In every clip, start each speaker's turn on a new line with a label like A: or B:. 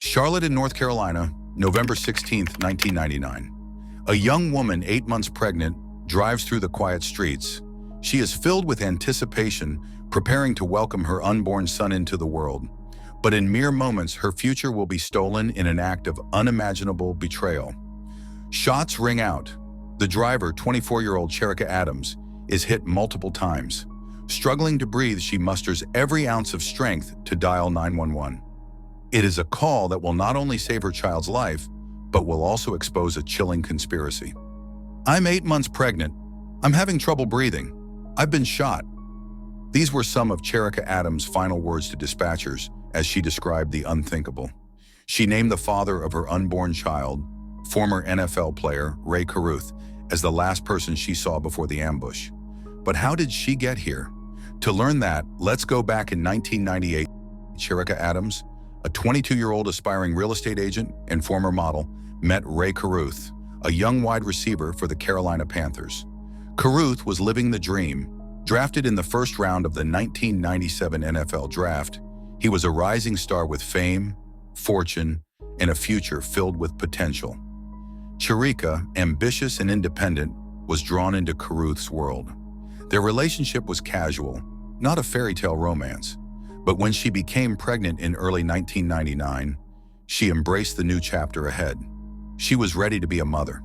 A: Charlotte in North Carolina, November 16, 1999. A young woman 8 months pregnant drives through the quiet streets. She is filled with anticipation, preparing to welcome her unborn son into the world. But in mere moments, her future will be stolen in an act of unimaginable betrayal. Shots ring out. The driver, 24-year-old Cherica Adams, is hit multiple times. Struggling to breathe, she musters every ounce of strength to dial 911. It is a call that will not only save her child's life, but will also expose a chilling conspiracy. "I'm 8 months pregnant. I'm having trouble breathing. I've been shot." These were some of Cherica Adams' final words to dispatchers as she described the unthinkable. She named the father of her unborn child, former NFL player Ray Caruth, as the last person she saw before the ambush. But how did she get here? To learn that, let's go back in 1998. Cherica Adams, a 22-year-old aspiring real estate agent and former model, met Ray Caruth, a young wide receiver for the Carolina Panthers. Caruth was living the dream. Drafted in the first round of the 1997 NFL Draft, he was a rising star with fame, fortune, and a future filled with potential. Cherica, ambitious and independent, was drawn into Caruth's world. Their relationship was casual, not a fairy tale romance. But when she became pregnant in early 1999, she embraced the new chapter ahead. She was ready to be a mother.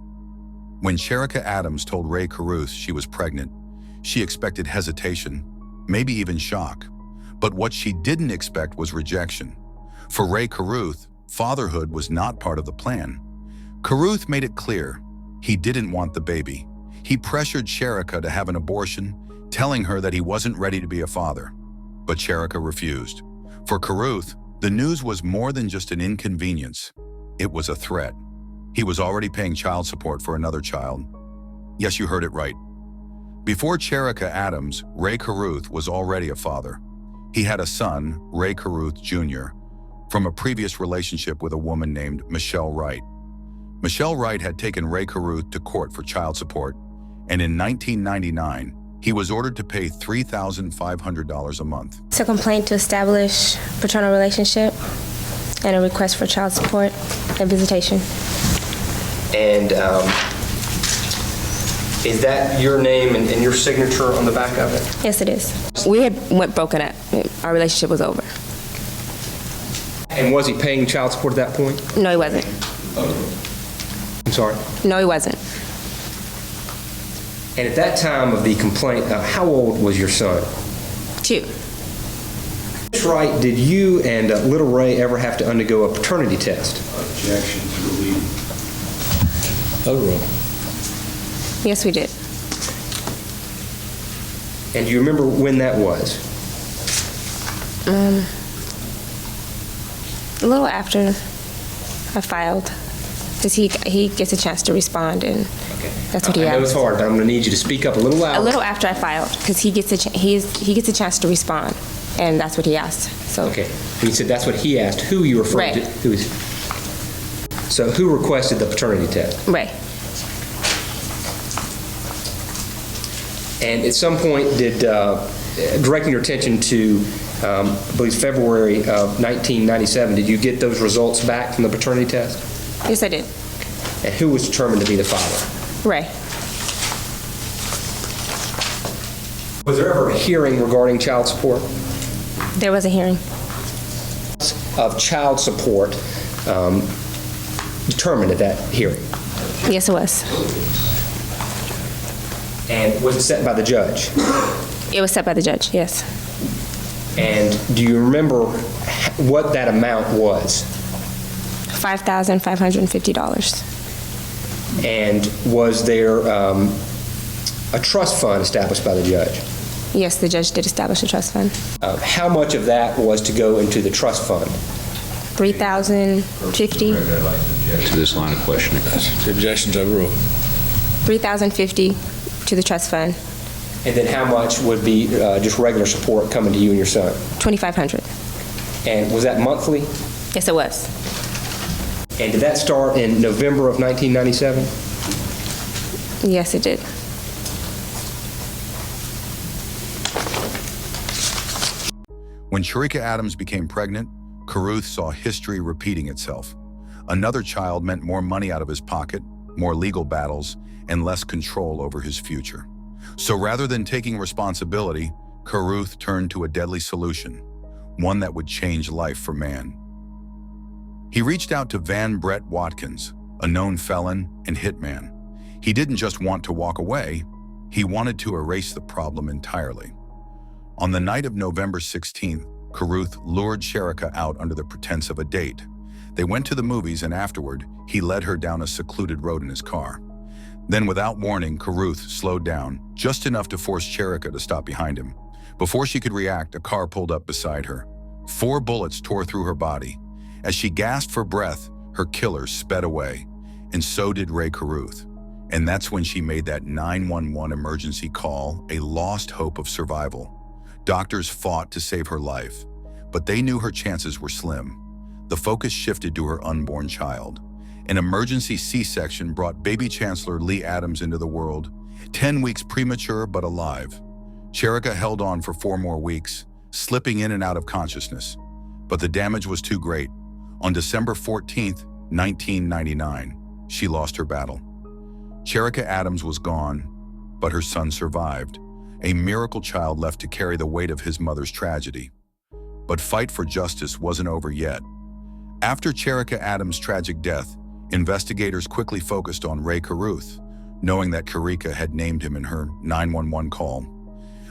A: When Cherica Adams told Ray Caruth she was pregnant, she expected hesitation, maybe even shock. But what she didn't expect was rejection. For Ray Caruth, fatherhood was not part of the plan. Caruth made it clear he didn't want the baby. He pressured Cherica to have an abortion, telling her that he wasn't ready to be a father. But Cherica refused. For Caruth, the news was more than just an inconvenience. It was a threat. He was already paying child support for another child. Yes, you heard it right. Before Cherica Adams, Ray Caruth was already a father. He had a son, Ray Caruth Jr., from a previous relationship with a woman named Michelle Wright. Michelle Wright had taken Ray Caruth to court for child support, and in 1999, he was ordered to pay $3,500 a month.
B: It's a complaint to establish paternal relationship and a request for child support and visitation.
C: And is that your name and your signature on the back of it?
B: Yes, it is. We went broken up. Our relationship was over.
C: And was he paying child support at that point?
B: No, he wasn't.
C: I'm sorry?
B: No, he wasn't.
C: And at that time of the complaint, how old was your son?
B: 2.
C: That's right. Did you and little Ray ever have to undergo a paternity test?
D: Objection to the lead.
E: Overruled.
B: Yes, we did.
C: And do you remember when that was?
B: A little after I filed, because he gets a chance to respond, and that's what he
C: I know
B: asked.
C: it's hard, but I'm going to need you to speak up a little louder.
B: A little after I filed, because he gets a chance to respond, and that's what he asked. So.
C: Okay. When you said that's what he asked, who you referred to?
B: Ray.
C: Who is? So who requested the paternity test?
B: Ray.
C: And at some point, directing your attention to, I believe, February of 1997, did you get those results back from the paternity test?
B: Yes, I did.
C: And who was determined to be the father?
B: Ray.
C: Was there ever a hearing regarding child support?
B: There was a hearing.
C: Of child support determined at that hearing?
B: Yes, it was.
C: And was it set by the judge?
B: It was set by the judge, yes.
C: And do you remember what that amount was?
B: $5,550.
C: And was there a trust fund established by the judge?
B: Yes, the judge did establish a trust fund.
C: How much of that was to go into the trust fund?
B: $3,050.
E: To this line of questioning. The objection's overruled.
B: $3,050 to the trust fund.
C: And then how much would be just regular support coming to you and your son?
B: $2,500.
C: And was that monthly?
B: Yes, it was.
C: And did that start in November of 1997?
B: Yes, it did.
A: When Cherica Adams became pregnant, Caruth saw history repeating itself. Another child meant more money out of his pocket, more legal battles, and less control over his future. So rather than taking responsibility, Caruth turned to a deadly solution, one that would change life for man. He reached out to Van Brett Watkins, a known felon and hitman. He didn't just want to walk away, he wanted to erase the problem entirely. On the night of November 16th, Caruth lured Cherica out under the pretense of a date. They went to the movies, and afterward, he led her down a secluded road in his car. Then, without warning, Caruth slowed down, just enough to force Cherica to stop behind him. Before she could react, a car pulled up beside her. 4 bullets tore through her body. As she gasped for breath, her killer sped away, and so did Ray Caruth. And that's when she made that 911 emergency call, a lost hope of survival. Doctors fought to save her life, but they knew her chances were slim. The focus shifted to her unborn child. An emergency C-section brought baby Chancellor Lee Adams into the world, 10 weeks premature but alive. Cherica held on for 4 more weeks, slipping in and out of consciousness. But the damage was too great. On December 14th, 1999, she lost her battle. Cherica Adams was gone, but her son survived, a miracle child left to carry the weight of his mother's tragedy. But fight for justice wasn't over yet. After Cherica Adams' tragic death, investigators quickly focused on Ray Caruth, knowing that Cherica had named him in her 911 call.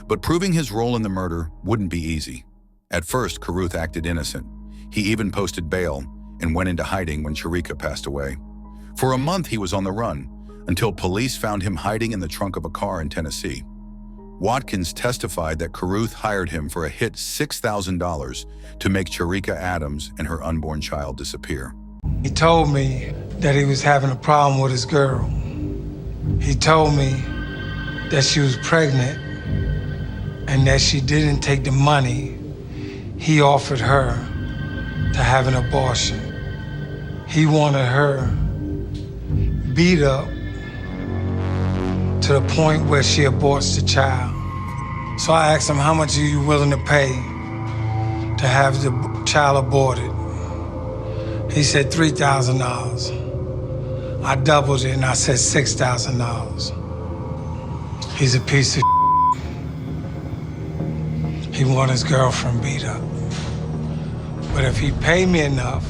A: But proving his role in the murder wouldn't be easy. At first, Caruth acted innocent. He even posted bail and went into hiding when Cherica passed away. For a month, he was on the run, until police found him hiding in the trunk of a car in Tennessee. Watkins testified that Caruth hired him for a hit $6,000 to make Cherica Adams and her unborn child disappear.
D: He told me that he was having a problem with his girl. He told me that she was pregnant and that she didn't take the money he offered her to have an abortion. He wanted her beat up to the point where she aborts the child. So I asked him, how much are you willing to pay to have the child aborted? He said $3,000. I doubled it and I said $6,000. He's a piece of shit. He wanted his girlfriend beat up. But if he paid me enough,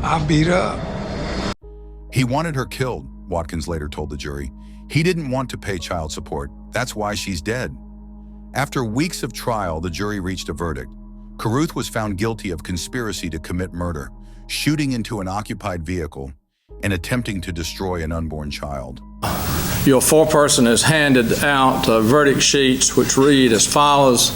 D: I'll beat her up.
A: He wanted her killed, Watkins later told the jury. He didn't want to pay child support. That's why she's dead. After weeks of trial, the jury reached a verdict. Caruth was found guilty of conspiracy to commit murder, shooting into an occupied vehicle, and attempting to destroy an unborn child.
F: Your foreperson has handed out verdict sheets which read as follows.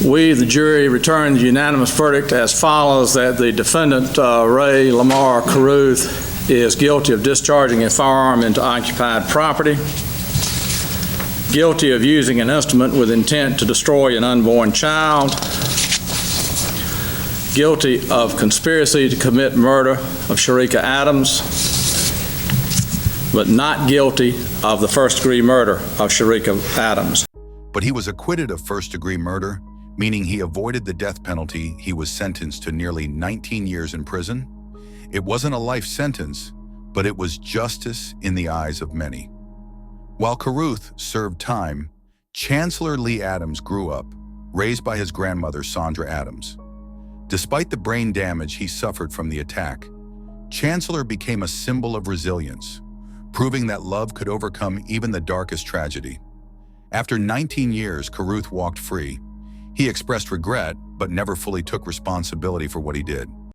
F: We, the jury, return the unanimous verdict as follows, that the defendant, Ray Lamar Caruth, is guilty of discharging a firearm into occupied property, guilty of using an instrument with intent to destroy an unborn child, guilty of conspiracy to commit murder of Cherica Adams, but not guilty of the first-degree murder of Cherica Adams.
A: But he was acquitted of first-degree murder, meaning he avoided the death penalty. He was sentenced to nearly 19 years in prison. It wasn't a life sentence, but it was justice in the eyes of many. While Caruth served time, Chancellor Lee Adams grew up, raised by his grandmother, Sandra Adams. Despite the brain damage he suffered from the attack, Chancellor became a symbol of resilience, proving that love could overcome even the darkest tragedy. After 19 years, Caruth walked free. He expressed regret, but never fully took responsibility for what he did.